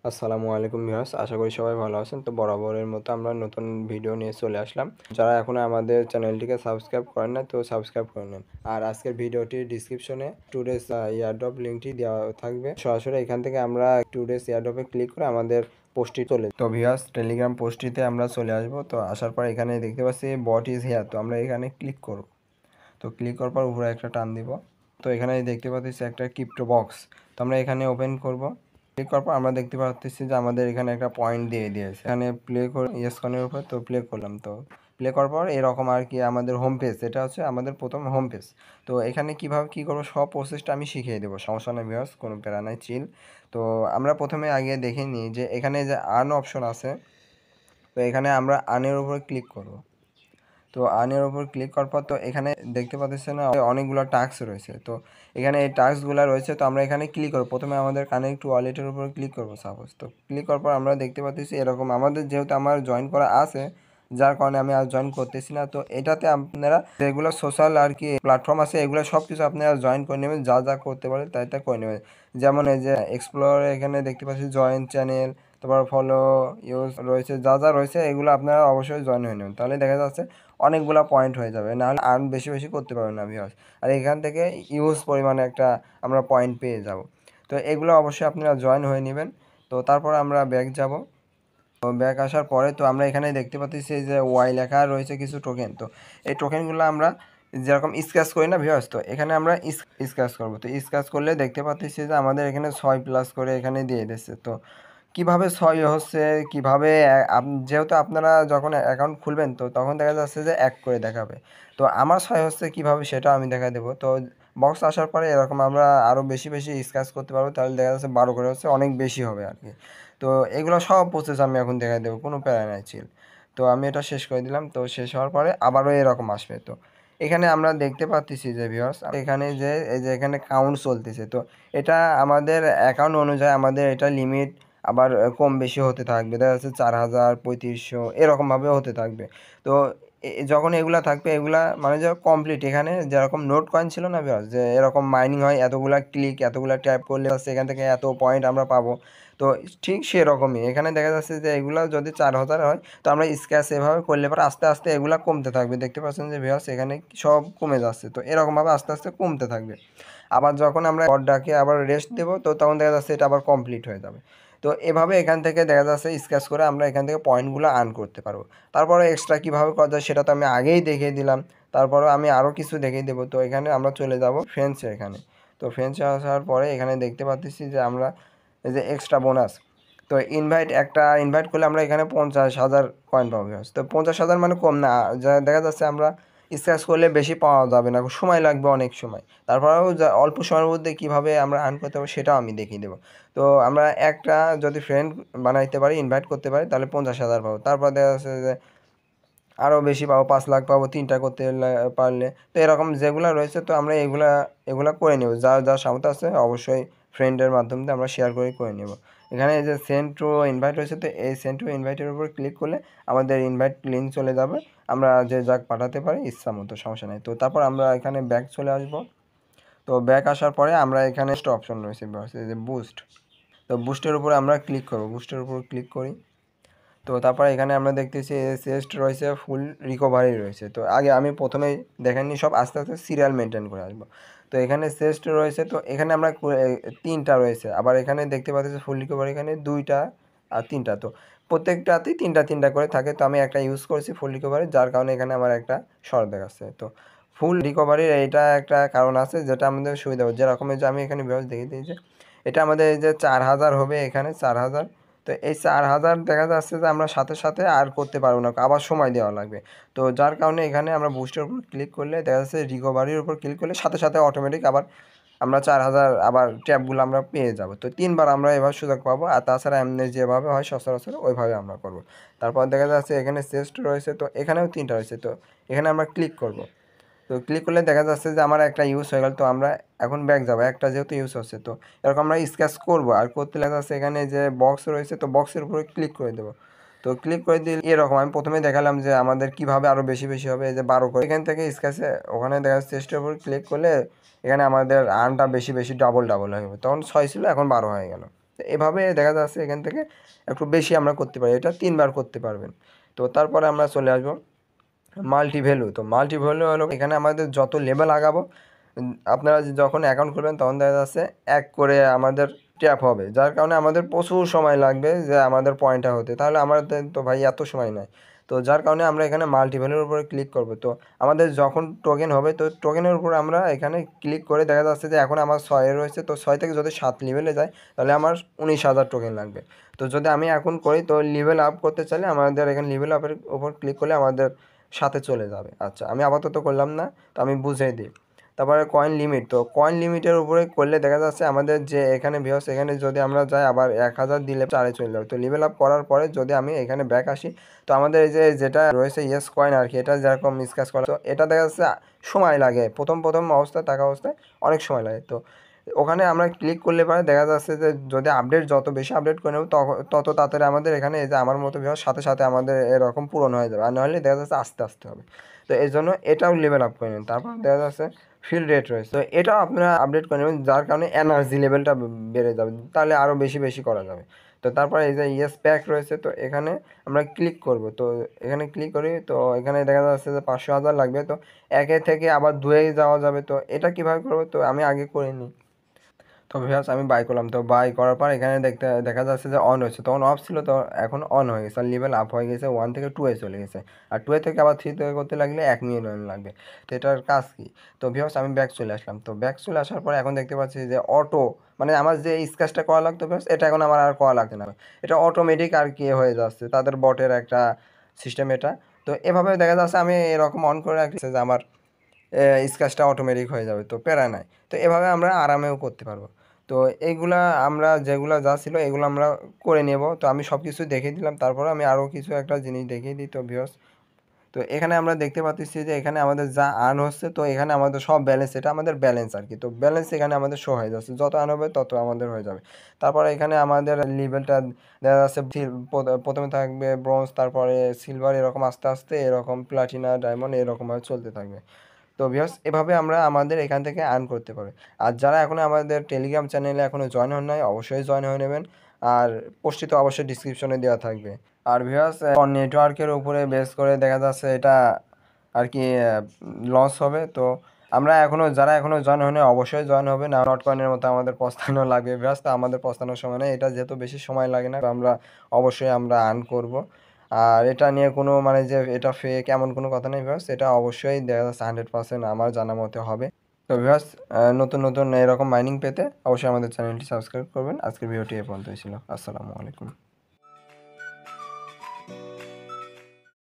আসসালামু আলাইকুম ভিউয়ার্স, আশা করি সবাই ভালো আছেন। তো বরাবরের মতো আমরা নতুন ভিডিও নিয়ে চলে আসলাম। যারা এখনো আমাদের চ্যানেলটিকে সাবস্ক্রাইব করেন না, তো সাবস্ক্রাইব করে নেন। আর আজকের ভিডিওটির ডিসক্রিপশনে টুডেস এয়ারড্রপ লিঙ্কটি দেওয়া থাকবে। সরাসরি এখান থেকে আমরা টুডেস এয়ারড্রপে ক্লিক করে আমাদের পোস্টটি চলে তো ভিউয়ার্স, টেলিগ্রাম পোস্টটিতে আমরা চলে আসব। তো আসার পর এখানে দেখতে পাচ্ছি বট ইজ হিয়ার, তো আমরা এখানে ক্লিক করব। তো ক্লিক করার পর উপরে একটা টান দিব। তো এখানে দেখতে পাচ্ছি একটা ক্রিপ্টো বক্স, তো আমরা এখানে ওপেন করব। ক্লিক করার পর আমরা দেখতে পাচ্ছি যে আমাদের এখানে একটা পয়েন্ট দিয়ে দিয়েছে। এখানে প্লে করে ইয়েস কনের উপর তো প্লে করলাম। তো প্লে করার পর এরকম আর কি আমাদের হোম পেজ, এটা হচ্ছে আমাদের প্রথম হোম পেজ। তো এখানে কিভাবে কি করবো সব প্রসেসটা আমি শিখিয়ে দেবো, সমস্যা নেই ভিউয়ার্স, কোনো প্যারা নাই, চিল। তো আমরা প্রথমে আগে দেখে নিই যে এখানে যে আর্ন অপশন আছে, তো এখানে আমরা আর্নের উপর ক্লিক করব। তো আর্নের উপর ক্লিক করার পর তো এখানে দেখতে পাচ্ছেন না অনেকগুলো টাস্ক রয়েছে। তো এখানে এই টাস্কগুলো রয়েছে, তো আমরা এখানে ক্লিক করব। প্রথমে আমাদের কানেক্ট ওয়ালেটের উপর ক্লিক করব সাপোজ। তো ক্লিক করার পর আমরা দেখতে পাচ্ছি এরকম আমাদের যেহেতু আমার জয়েন করা আছে, যার কারণে আমি আর জয়েন করতেছি না। তো এটাতে আপনারা যেগুলো সোশ্যাল আর কি প্ল্যাটফর্ম আছে এগুলো সব কিছু আপনারা জয়েন করে নেবেন, যা যা করতে পারে তাই তা করে নেবেন। যেমন এই যে এক্সপ্লোর, এখানে দেখতে পাচ্ছি জয়েন চ্যানেল, তারপর ফলো, ইউজ রয়েছে, যা যা রয়েছে এগুলো আপনারা অবশ্যই জয়েন হয়ে নেবেন। তাহলে দেখা যাচ্ছে অনেকগুলো পয়েন্ট হয়ে যাবে, নাহলে আর্ন বেশি বেশি করতে পারবেন না ভিউয়ার্স। আর এখান থেকে ইউজ পরিমাণে একটা আমরা পয়েন্ট পেয়ে যাব। তো এগুলো অবশ্যই আপনারা জয়েন হয়ে নেবেন। তো তারপর আমরা ব্যাক যাব। তো ব্যাক আসার পরে তো আমরা এখানে দেখতে পাচ্ছি যে ওয়াই লেখা রয়েছে কিছু টোকেন। তো এই টোকেনগুলো আমরা যেরকম স্ক্র্যাচ করি না ভিউয়ার্স, তো এখানে আমরা স্ক্র্যাচ করবো। তো স্ক্র্যাচ করলে দেখতে পাচ্ছি যে আমাদের এখানে 6+ করে এখানে দিয়ে দিচ্ছে। তো কিভাবে 6 হচ্ছে, কিভাবে যেহেতু আপনারা যখন অ্যাকাউন্ট খুলবেন তো তখন দেখা যাচ্ছে যে 1 করে দেখাবে। তো আমার 6 হচ্ছে কিভাবে সেটা আমি দেখা দেবো। তো বক্স আসার পরে এরকম আমরা আরও বেশি বেশি স্ক্র্যাচ করতে পারবো, তাহলে দেখা যাচ্ছে 12 করে হচ্ছে, অনেক বেশি হবে আর কি। তো এগুলো সব প্রসেস আমি এখন দেখাই দেবো, কোনো প্যারা নাই, চিল। তো আমি এটা শেষ করে দিলাম। তো শেষ হওয়ার পরে আবারও এরকম আসবে। তো এখানে আমরা দেখতে পাচ্ছি যে ভিউয়ার্স, এখানে যে এই যে এখানে কাউন্ট চলতেছে। তো এটা আমাদের অ্যাকাউন্ট অনুযায়ী আমাদের এটা লিমিট আবার কম বেশি হতে থাকবে, দেখা যাচ্ছে 4000, 3500 এরকমভাবে হতে থাকবে। তো যখন এগুলা থাকবে এগুলা মানে যে কমপ্লিট, এখানে যেরকম নোট কয়েন ছিল না ভিউয়ার্স, যে এরকম মাইনিং হয়, এতগুলা ক্লিক এতগুলা ট্যাপ করলে সেখান থেকে এত পয়েন্ট আমরা পাবো। তো ঠিক সেরকমই এখানে দেখা যাচ্ছে যে এগুলা যদি 4000 হয়, তো আমরা স্ক্র্যাচ এভাবে করলে পরে আস্তে আস্তে এগুলা কমতে থাকবে। দেখতে পাচ্ছেন যে ভিউয়ার্স এখানে সব কমে যাচ্ছে। তো এরকমভাবে আস্তে আস্তে কমতে থাকবে। আবার যখন আমরা বটটাকে আবার রেস্ট দেবো, তো তখন দেখা যাচ্ছে এটা আবার কমপ্লিট হয়ে যাবে। তো এভাবে এখান থেকে দেখা যাচ্ছে স্ক্র্যাচ করে আমরা এখান থেকে পয়েন্টগুলো আর্ন করতে পারবো। তারপরে এক্সট্রা কীভাবে করা যায় সেটা তো আমি আগেই দেখিয়ে দিলাম। তারপরেও আমি আরও কিছু দেখিয়ে দেবো। তো এখানে আমরা চলে যাব ফ্রেন্ডসে এখানে। তো ফ্রেন্ডসে আসার পরে এখানে দেখতে পাচ্ছি যে আমরা এই যে এক্সট্রা বোনাস, তো একটা ইনভাইট করলে আমরা এখানে 50,000 কয়েন পাবো। তো 50,000 মানে কম না, যা দেখা যাচ্ছে আমরা স্ক্র্যাচ করলে বেশি পাওয়া যাবে না, সময় লাগবে অনেক সময়। তারপরেও যা অল্প সময়ের মধ্যে কীভাবে আমরা আর্ন করতে পারবো সেটাও আমি দেখিয়ে দেবো। তো আমরা একটা যদি ফ্রেন্ড বানাইতে পারি, ইনভাইট করতে পারি, তাহলে 50,000 পাবো। তারপর দেখা যাচ্ছে যে আরও বেশি পাবো, 5 লাখ পাবো 3টা করতে পারলে। তো এরকম যেগুলো রয়েছে, তো আমরা এগুলা করে নেব, যার সামর্থ্য আছে অবশ্যই ফ্রেন্ডের মাধ্যমে আমরা শেয়ার করে নেব। এখানে এই যে সেন্ড টু ইনভাইট রয়েছে, তো এই সেন্ড টু ইনভাইটের উপর ক্লিক করলে আমাদের ইনভাইট লিঙ্ক চলে যাবে, আমরা যে যাক পাঠাতে পারি ইচ্ছা মতো, সমস্যা নেই। তো তারপর আমরা এখানে ব্যাক চলে আসব। তো ব্যাক আসার পরে আমরা এখানে একটা অপশন রয়েছে যে বুস্ট, তো বুস্টের উপরে আমরা ক্লিক করব। বুস্টের উপর ক্লিক করি। তো তারপর এখানে আমরা দেখতেছি চেস্ট রয়েছে, ফুল রিকভারি রয়েছে। তো আগে আমি প্রথমেই দেখেননি, সব আস্তে আস্তে সিরিয়াল মেনটেন করে আসবো। তো এখানে চেস্ট রয়েছে, তো এখানে আমরা 3টা রয়েছে। আবার এখানে দেখতে পাচ্ছি ফুল রিকভারি, এখানে 2টা আর 3টা। তো প্রত্যেকটাতেই 3টা করে থাকে। তো আমি একটা ইউজ করেছি ফুল রিকভারি, যার কারণে এখানে আমার একটা শর্ট দেখাচ্ছে। তো ফুল রিকভারির এইটা একটা কারণ আছে যেটা আমাদের সুবিধা হবে, যেরকমের যে আমি এখানে বিভাগ দেখিয়ে দিয়েছি। এটা আমাদের এই যে 4000 হবে, এখানে 4000। তো এই 4000 দেখা যাচ্ছে যে আমরা সাথে সাথে আর করতে পারবো না, আবার সময় দেওয়া লাগবে। তো যার কারণে এখানে আমরা বুস্টের উপর ক্লিক করলে দেখা যাচ্ছে রিকভারির উপর ক্লিক করলে সাথে সাথে অটোমেটিক আবার আমরা 4000 আবার ট্যাপগুলো আমরা পেয়ে যাব। তো 3বার আমরা এভাবে সুযোগ পাবো। আর তাছাড়া এমনি যেভাবে হয় সচরাচর ওইভাবে আমরা করবো। তারপর দেখা যাচ্ছে এখানে চেস্ট রয়েছে, তো এখানেও 3টা রয়েছে। তো এখানে আমরা ক্লিক করব। তো ক্লিক করলে দেখা যাচ্ছে যে আমার একটা ইউজ হয়ে গেল। তো আমরা এখন ব্যাক যাবো, একটা যেহেতু ইউজ হচ্ছে। তো এরকম আমরা স্ক্র্যাচ করবো, আর করতে দেখা যাচ্ছে এখানে যে বক্স রয়েছে, তো বক্সের উপরে ক্লিক করে দেবো। তো ক্লিক করে দিলে এরকম আমি প্রথমে দেখালাম যে আমাদের কিভাবে আরও বেশি বেশি হবে, এই যে 12 করে এখান থেকে স্ক্র্যাচে ওখানে দেখা যাচ্ছে চেস্টের উপর ক্লিক করলে এখানে আমাদের আর্নটা বেশি বেশি ডাবল হয়ে যাবে। তখন 6 ছিল, এখন 12 হয়ে গেল। তো এভাবে দেখা যাচ্ছে এখান থেকে একটু বেশি আমরা করতে পারি, এটা 3 বার করতে পারবেন। তো তারপরে আমরা চলে আসবো মাল্টি ভ্যালু। তো মাল্টি ভ্যালু হলো এখানে আমাদের যত লেভেল আগাবো, আপনারা যখন অ্যাকাউন্ট করবেন তখন দেখা যাচ্ছে এক করে আমাদের ট্যাপ হবে, যার কারণে আমাদের প্রচুর সময় লাগবে যে আমাদের পয়েন্টটা হতে, তাহলে আমাদের তো ভাই এত সময় নাই। তো যার কারণে আমরা এখানে মাল্টি ভ্যালুর উপরে ক্লিক করব। তো আমাদের যখন টোকেন হবে, তো টোকেনের উপর আমরা এখানে ক্লিক করে দেখা যাচ্ছে যে এখন আমার 6 রয়েছে, তো 6 থেকে যদি 7 লেভেলে যায় তাহলে আমার 19,000 টোকেন লাগবে। তো যদি আমি এখন করি, তো লেভেল আপ করতে চাইলে আমাদের এখানে লেভেল আপের উপর ক্লিক করলে আমাদের সাথে চলে যাবে। আচ্ছা, আমি আপাতত করলাম না, তো আমি বুঝিয়ে দিই। তারপরে কয়েন লিমিট, তো কয়েন লিমিটের উপরে করলে দেখা যাচ্ছে আমাদের যে এখানে ভিউস, এখানে যদি আমরা যাই আবার 1000 দিলে 4-এ চলে যাবে। তো লেভেল আপ করার পরে যদি আমি এখানে ব্যাক আসি, তো আমাদের এই যে যেটা রয়েছে ইয়েস কয়েন আর কি, এটা যেরকম স্ক্র্যাচ করা, তো এটা দেখা যাচ্ছে সময় লাগে, প্রথম অবস্থায় থাকা অবস্থায় অনেক সময় লাগে। তো ওখানে আমরা ক্লিক করলে পরে দেখা যাচ্ছে যে যদি আপডেট যত বেশি আপডেট করে নেব তত তাড়াতাড়ি আমাদের এখানে এই যে আমার মতো ভিউয়ার সাথে সাথে আমাদের এরকম পূরণ হয়ে যাবে, আর নাহলে দেখা যাচ্ছে আস্তে আস্তে হবে। তো এই জন্য এটাও লেভেল আপ করে নেন। তারপর দেখা যাচ্ছে ফিল রেট রয়েছে, তো এটাও আপনারা আপডেট করে নেবেন, যার কারণে এনার্জি লেভেলটা বেড়ে যাবে, তাহলে আরও বেশি বেশি করা যাবে। তো তারপরে এই যে ইয়েস প্যাক রয়েছে, তো এখানে আমরা ক্লিক করব। তো এখানে ক্লিক করি, তো এখানে দেখা যাচ্ছে যে 500,000 লাগবে। তো 1 থেকে আবার 2-এ যাওয়া যাবে। তো এটা কীভাবে করবো, তো আমি আগে করে নিই। তো ভিউয়ার্স আমি বাই করলাম, তো বাই করার পর এখানে দেখা যাচ্ছে যে অন হয়েছে, তখন অফ ছিল, তো এখন অন হয়ে গেছে, আর লেভেল আপ হয়ে গেছে, 1 থেকে 2-এ চলে গেছে। আর 2 থেকে আবার 3 থেকে করতে লাগলে 1 মিলিয়ন লাগবে। তো এটার কাজ কি? তো ভিউয়ার্স আমি ব্যাক চলে আসলাম। তো ব্যাক চলে আসার পর এখন দেখতে পাচ্ছি যে অটো, মানে আমার যে স্ক্র্যাচটা করা লাগতো ভিউয়ার্স, এটা এখন আমার আর করা লাগছে না, এটা অটোমেটিক আর কি হয়ে যাচ্ছে, তাদের বটের একটা সিস্টেম এটা। তো এভাবে দেখা যাচ্ছে আমি এরকম অন করে রাখছি যে আমার স্ক্র্যাচটা অটোমেটিক হয়ে যাবে, তো প্যারা নাই। তো এভাবে আমরা আরামেও করতে পারবো। তো এইগুলা আমরা যেগুলা যা ছিল এগুলো আমরা করে নেব। তো আমি সব কিছু দেখিয়ে দিলাম, তারপরে আমি আরও কিছু একটা জিনিস দেখিয়ে দিই। তো ভিউয়ার্স, তো এখানে আমরা দেখতে পাচ্ছি যে এখানে আমাদের যা আর্ন হচ্ছে, তো এখানে আমাদের সব ব্যালেন্স, এটা আমাদের ব্যালেন্স আর কি। তো ব্যালেন্স এখানে আমাদের শো হয়ে যাচ্ছে, যত আর্ন হবে তত আমাদের হয়ে যাবে। তারপরে এখানে আমাদের লেভেলটা দেখা যাচ্ছে প্রথমে থাকবে ব্রোঞ্জ, তারপরে সিলভার, এরকম আস্তে আস্তে এরকম প্লাটিনা, ডায়মন্ড এরকমভাবে চলতে থাকবে। তো ভিউয়ার্স এভাবে আমরা আমাদের এখান থেকে আর্ন করতে পারি। আর যারা এখনও আমাদের টেলিগ্রাম চ্যানেলে এখনও জয়েন হন নাই, অবশ্যই জয়েন হয়ে নেবেন। আর পোস্টটি তো অবশ্যই ডিসক্রিপশনে দেওয়া থাকবে। আর ভিউয়ার্স নেটওয়ার্কের উপরে বেস করে দেখা যাচ্ছে এটা আর কি লস হবে। তো আমরা যারা এখনও জয়েন হয়নি অবশ্যই জয়েন হবে, না নট কয়েনের মতো আমাদের পস্তানো লাগবে ভিউয়ার্স। তো আমাদের পস্তানোর সময় নেই, এটা যেহেতু বেশি সময় লাগে না, তো অবশ্যই আমরা আর্ন করব। আর এটা নিয়ে কোনো মানে যে এটা ফেক এমন কোনো কথা নেই ভিউয়ার্স, এটা অবশ্যই দেখা যাচ্ছে 100% আমার জানা মতে হবে। তো ভিউয়ার্স নতুন নতুন এরকম মাইনিং পেতে অবশ্যই আমাদের চ্যানেলটি সাবস্ক্রাইব করবেন। আজকের ভিডিওটি এ পর্যন্তই ছিল। আসসালামু আলাইকুম।